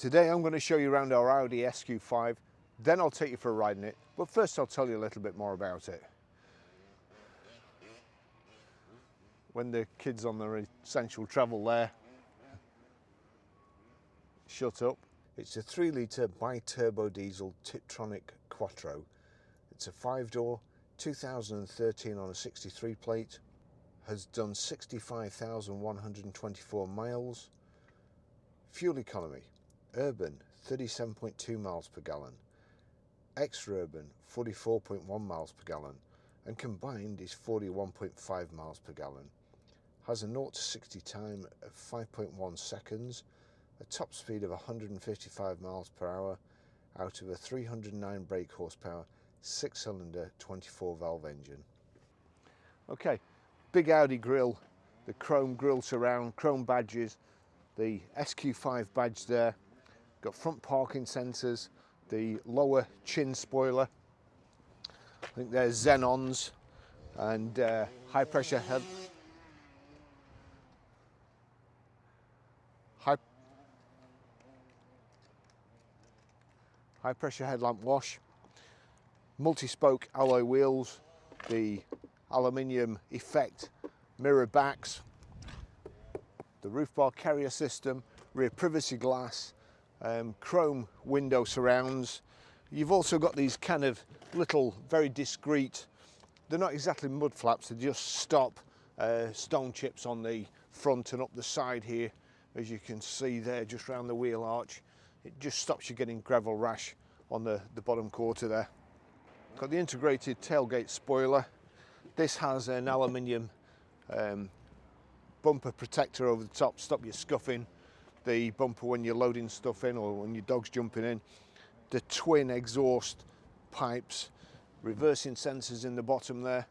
Today I'm going to show you around our Audi SQ5, then I'll take you for a ride in it, but first I'll tell you a little bit more about it. When the kids on their essential travel there, shut up. It's a 3-litre bi-turbo diesel Tiptronic quattro. It's a 5-door, 2013 on a 63 plate, has done 65,124 miles. Fuel economy, urban 37.2 miles per gallon, extra-urban 44.1 miles per gallon, and combined is 41.5 miles per gallon. Has a 0 to 60 time of 5.1 seconds, a top speed of 155 miles per hour out of a 309 brake horsepower, 6-cylinder 24 valve engine. Okay, big Audi grille, the chrome grille surround, chrome badges, the SQ5 badge there, got front parking sensors, the lower chin spoiler, I think they're xenons, and high pressure headlamp wash, multi-spoke alloy wheels, the aluminium effect mirror backs, the roof bar carrier system, rear privacy glass, chrome window surrounds. You've also got these kind of little, very discreet, they're not exactly mud flaps, they just stop stone chips on the front and up the side here, as you can see there, just round the wheel arch. It just stops you getting gravel rash on the bottom quarter there. Got the integrated tailgate spoiler. This has an aluminium bumper protector over the top, stop you scuffing the bumper when you're loading stuff in or when your dog's jumping in. The twin exhaust pipes, reversing sensors in the bottom there.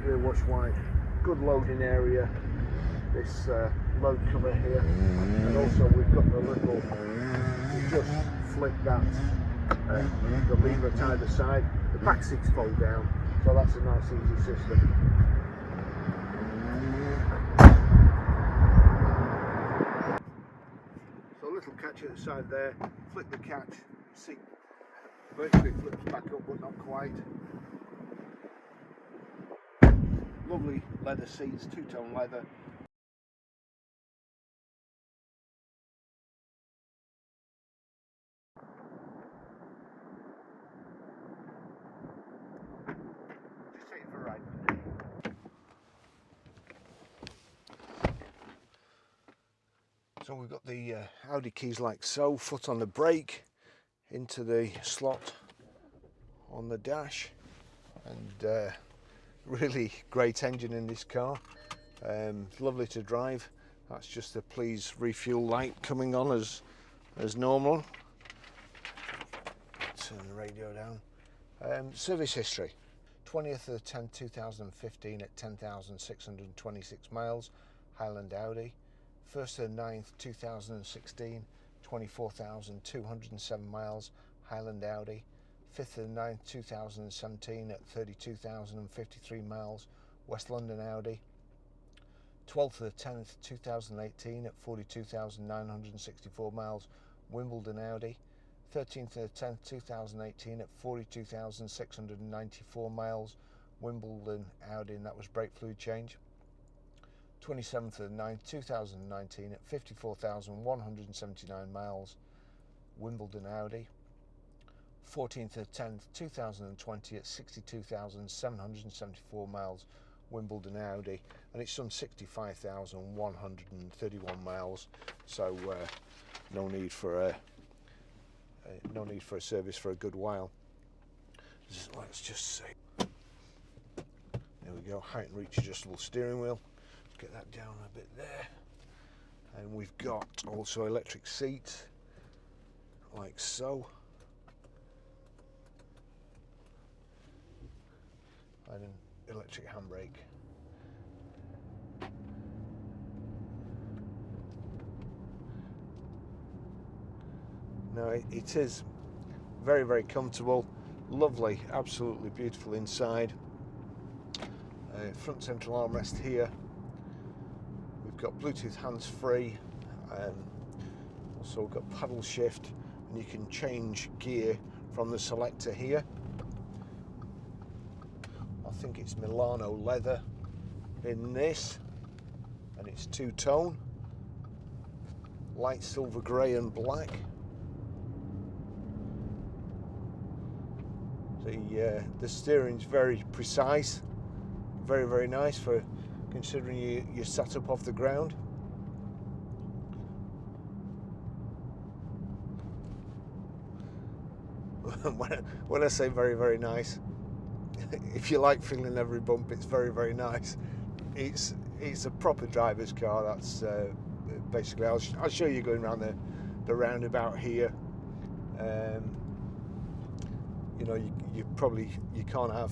Rear wash white, good loading area. This load cover here, and also we've got the little, you just flip that, the lever at either side. The back seats fold down, so that's a nice easy system. So a little catch at the side there, flip the catch, seat virtually flips back up but not quite. Lovely leather seats, two-tone leather. Just take it for a ride. So we've got the Audi keys like so, foot on the brake, into the slot on the dash, and really great engine in this car. Lovely to drive. That's just the please refuel light coming on as normal. Turn the radio down. Service history, 20th of the 10th 2015 at 10,626 miles, Highland Audi. 1st of the 9th 2016, 24,207 miles, Highland Audi. 5th of the 9th 2017 at 32,053 miles, West London Audi. 12th of the 10th 2018 at 42,964 miles, Wimbledon Audi. 13th of the 10th 2018 at 42,694 miles, Wimbledon Audi, and that was brake fluid change. 27th of the 9th 2019 at 54,179 miles, Wimbledon Audi. 14th of the 10th 2020 at 62,774 miles, Wimbledon Audi, and it's done 65,131 miles, so no need for a service for a good while. Let's just see. There we go, height and reach adjustable steering wheel. Let's get that down a bit there. And we've got also electric seats, like so. And an electric handbrake. Now it is very, very comfortable, lovely, absolutely beautiful inside. Front central armrest here. We've got Bluetooth hands-free, So we've got paddle shift, and you can change gear from the selector here. I think it's Milano leather in this, and it's two-tone, light silver grey and black. The steering's very precise, very, very nice for considering you're sat up off the ground. When I say very, very nice, if you like feeling every bump, it's very, very nice. It's a proper driver's car. That's basically. I'll show you going around the roundabout here. You know, you can't have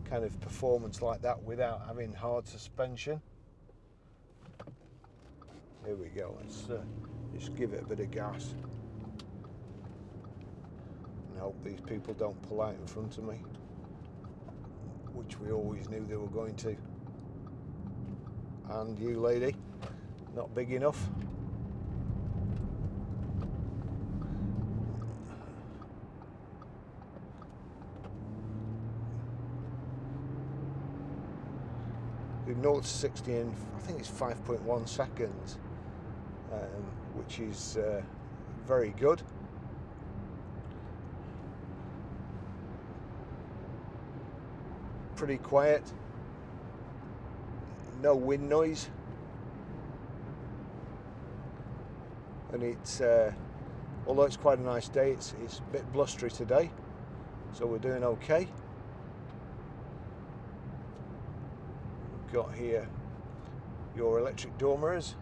kind of performance like that without having hard suspension. Here we go. Let's just give it a bit of gas. And hope these people don't pull out in front of me, which we always knew they were going to. And you, lady, not big enough. The 0 to 60 in, I think it's 5.1 seconds, which is very good. Pretty quiet, no wind noise, and it's although it's quite a nice day, it's a bit blustery today, so we're doing okay. We've got here your electric door mirrors.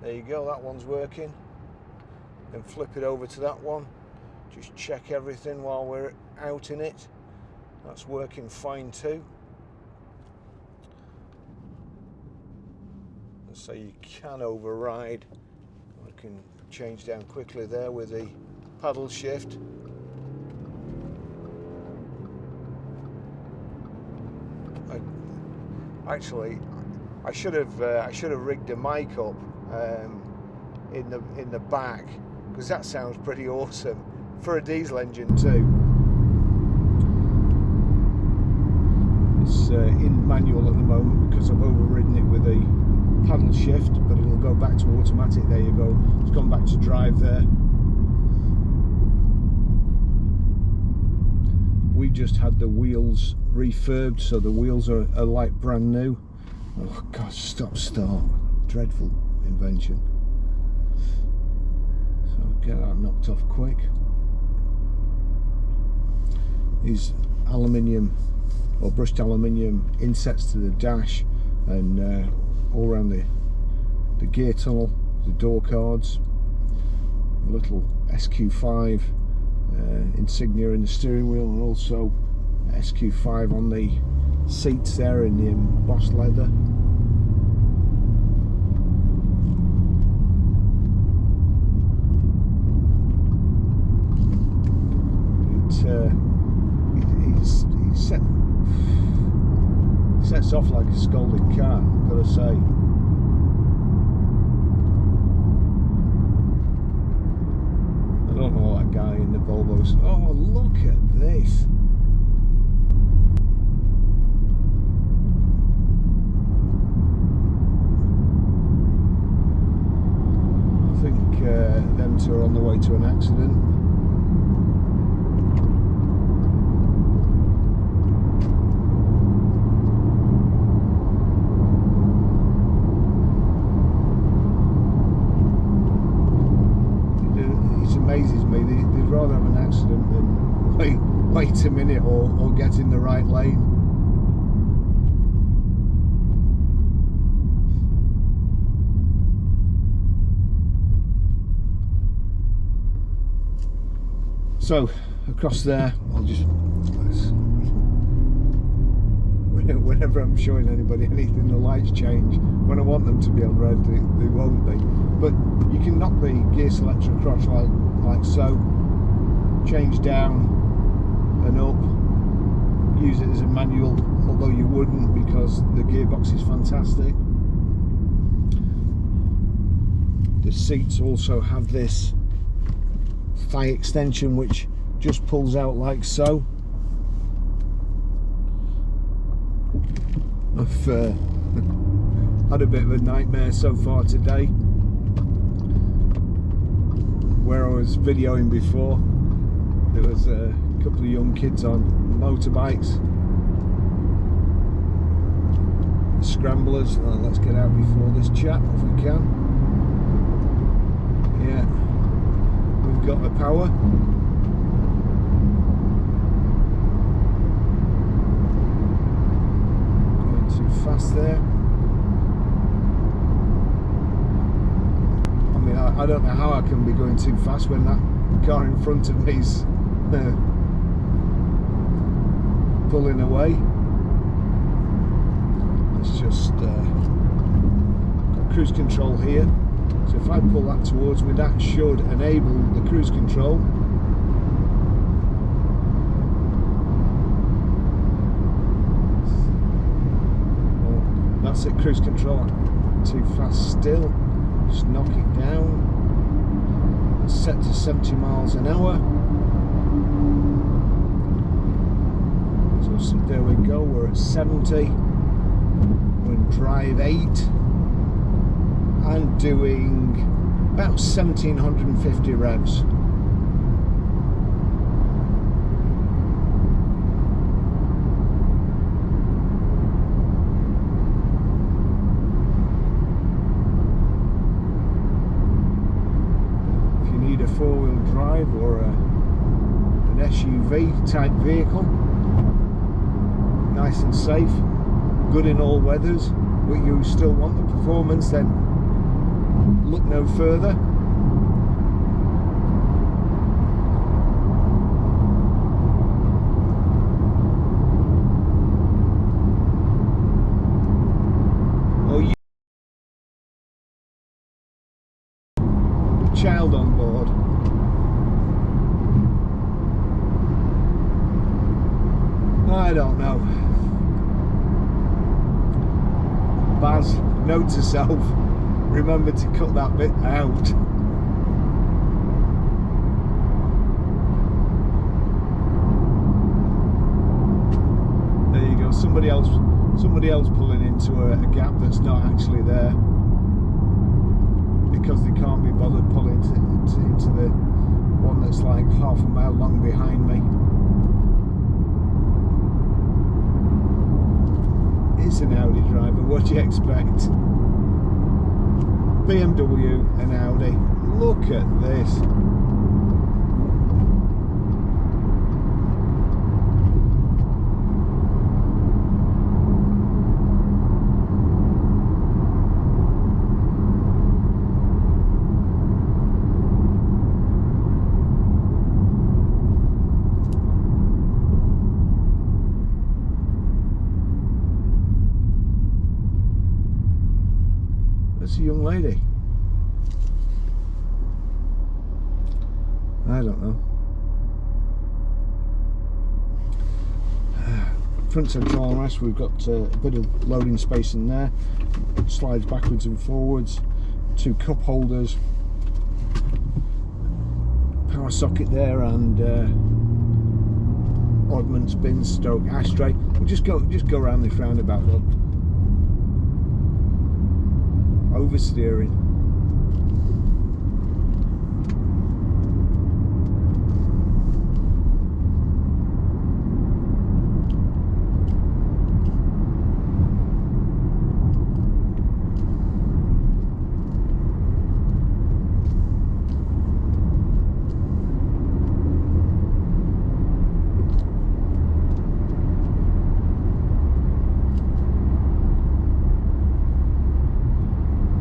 There you go, that one's working. Then flip it over to that one, just check everything while we're out in it. That's working fine too. So you can override. I can change down quickly there with the paddle shift. I should have rigged a mic up in the back, because that sounds pretty awesome for a diesel engine too. It's in manual at the moment because I've overridden it with a paddle shift, but it'll go back to automatic. There you go, it's gone back to drive there. We just had the wheels refurbed, so the wheels are like brand new. Oh god, stop start, dreadful invention. So get that knocked off quick. These aluminium or brushed aluminium insets to the dash, and all around the gear tunnel, the door cards, a little SQ5 insignia in the steering wheel, and also SQ5 on the seats there in the embossed leather. It sets off like a scolded cat, I've got to say. I don't know what that guy in the Volvo's. Oh, look at this! I think them two are on the way to an accident. Amazes me, they'd rather have an accident than wait a minute or get in the right lane. So across there, I'll just, whenever I'm showing anybody anything, the lights change. When I want them to be on red, they won't be. But you can knock the gear selector across like so, change down and up, use it as a manual, although you wouldn't because the gearbox is fantastic. The seats also have this thigh extension which just pulls out like so. I've had a bit of a nightmare so far today. Where I was videoing before, there was a couple of young kids on motorbikes, scramblers. Let's get out before this chap if we can. Yeah, we've got the power. Going too fast there. I mean, I don't know how I can be going too fast when that car in front of me's pulling away. Let's just got cruise control here, so if I pull that towards me, that should enable the cruise control. Oh, that's it, cruise control. Too fast still. Just knock it down. It's set to 70 miles an hour. So there we go, we're at 70. We're in drive 8 and doing about 1750 revs. If you need a four-wheel drive or an SUV type vehicle, nice and safe, good in all weathers, but you still want the performance, then look no further. Oh, you child on board. I don't know. Baz, note to self, remember to cut that bit out. There you go, somebody else pulling into a gap that's not actually there because they can't be bothered pulling into the one that's like half a mile long behind me. It's an Audi driver, what do you expect? BMW and Audi, look at this. That's a young lady. I don't know. Front central armrest, we've got a bit of loading space in there. It slides backwards and forwards. 2 cup holders. Power socket there and oddments bin stroke ashtray. We'll just go around this roundabout, look. Oversteering.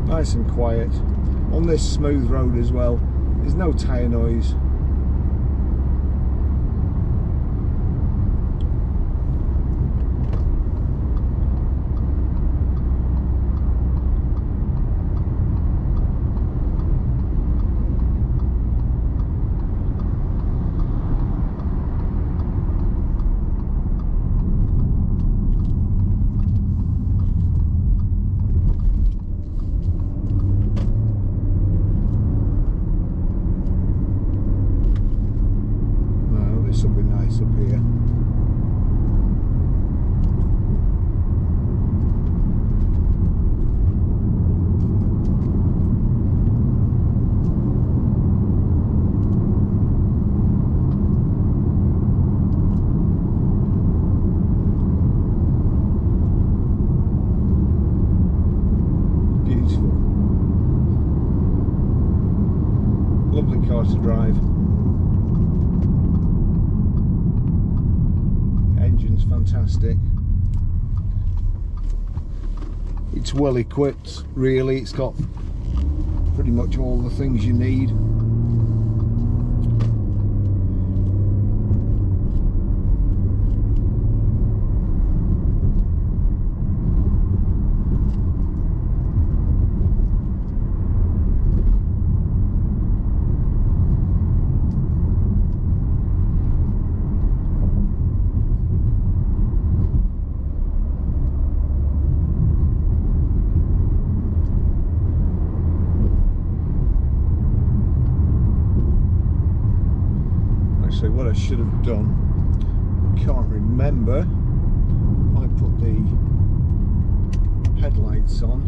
Nice and quiet on this smooth road as well. There's no tyre noise. car to drive. Engine's fantastic. It's well equipped, really. It's got pretty much all the things you need. Actually, what I should have done, I can't remember. I put the headlights on.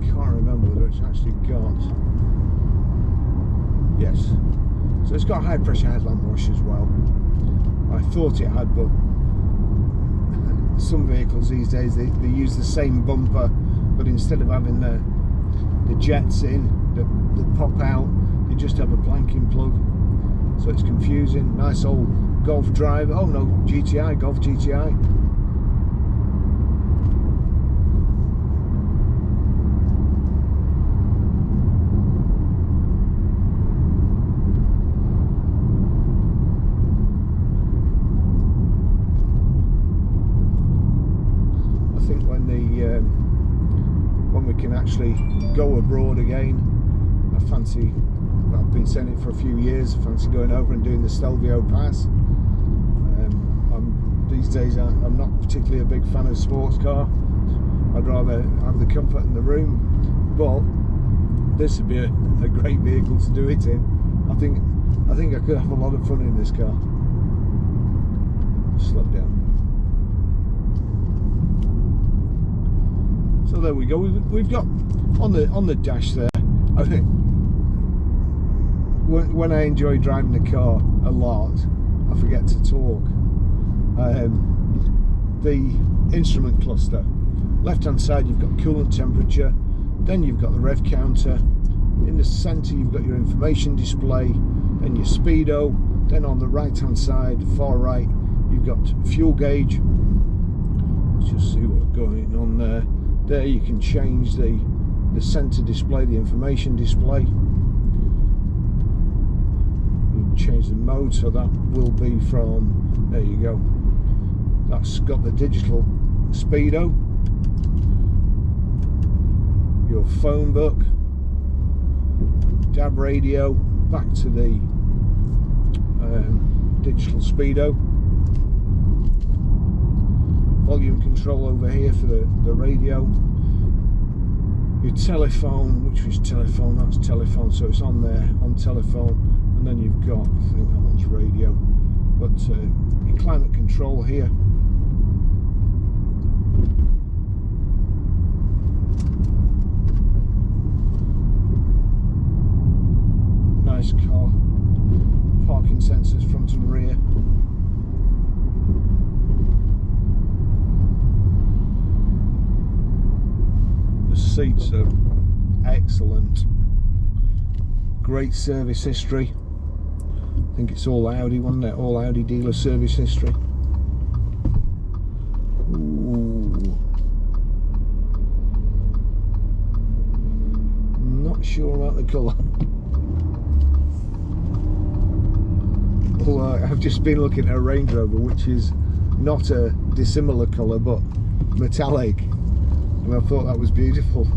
I can't remember whether it's actually got. Yes, so it's got high pressure headlamp wash as well. I thought it had, but some vehicles these days they use the same bumper, but instead of having the jets in that pop out, they just have a blanking plug. So it's confusing. Nice old Golf drive. Oh no, GTI, Golf GTI. I think when we can actually go abroad again, I fancy. I've been saying it for a few years. I fancy going over and doing the Stelvio Pass. These days I'm not particularly a big fan of sports car. I'd rather have the comfort in the room, but this would be a great vehicle to do it in. I think I could have a lot of fun in this car. Slow down. So there we go. We've got on the dash there. I think when I enjoy driving the car a lot, I forget to talk. The instrument cluster. Left hand side you've got coolant temperature, then you've got the rev counter. In the centre you've got your information display, then your speedo. Then on the right hand side, far right, you've got fuel gauge. Let's just see what's going on there. There you can change the centre display, the information display. Change the mode, so that will be from, there you go, that's got the digital speedo, your phone book, DAB radio, back to the digital speedo, volume control over here for the radio, your telephone, which was telephone, that's telephone, so it's on there, on telephone. And then you've got, I think that one's radio, but your climate control here. Nice car. Parking sensors front and rear. The seats are excellent. Great service history. I think it's all Audi, wasn't it? All Audi dealer service history. Ooh. Not sure about the colour. Although I've just been looking at a Range Rover, which is not a dissimilar colour but metallic, and I thought that was beautiful.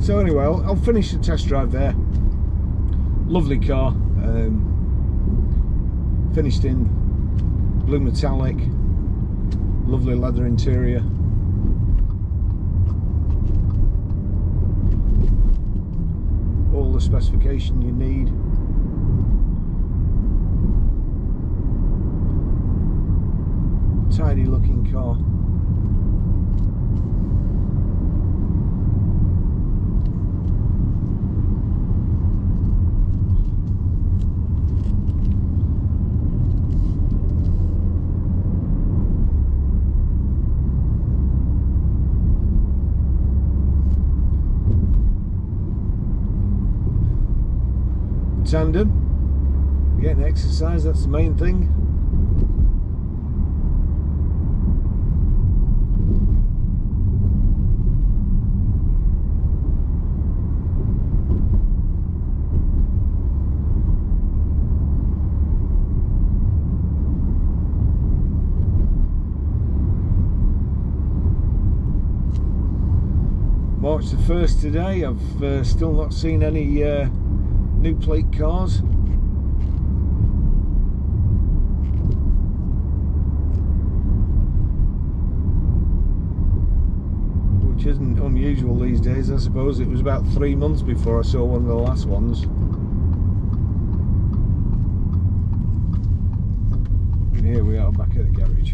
So anyway, I'll finish the test drive there. Lovely car. Finished in blue metallic. Lovely leather interior. All the specification you need. Tidy looking car. tandem, getting exercise, that's the main thing. March the 1st today. I've still not seen any new plate cars. Which isn't unusual these days, I suppose. It was about 3 months before I saw one of the last ones. And here we are back at the garage.